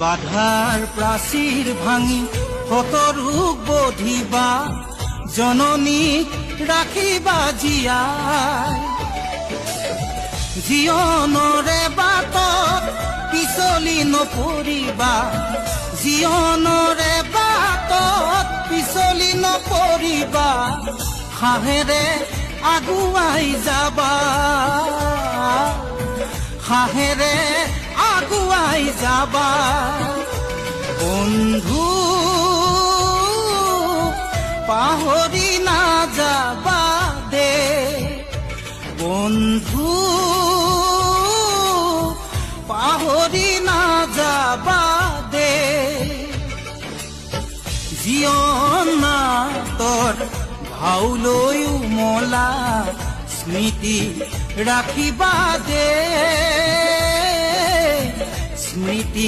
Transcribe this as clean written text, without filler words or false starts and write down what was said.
বাধাৰ প্ৰাচীৰ ভাঙি শতৰূপ বধিবা জননী ৰাখিবা জীয়াই জীৱনৰে বাটত পিছলি নপৰিবা জীৱনৰে বাটত পিছলি নপৰিবা সাহেৰে আগুৱাই যাবা সাহেৰে আগুৱাই যাবা বন্ধু পাহৰি নাযাবা দে বন্ধু পাহৰি নাযাবা দে জীৱন নাটৰ ভাওলৈ উমলা স্মৃতি ৰাখিবা দে স্মৃতি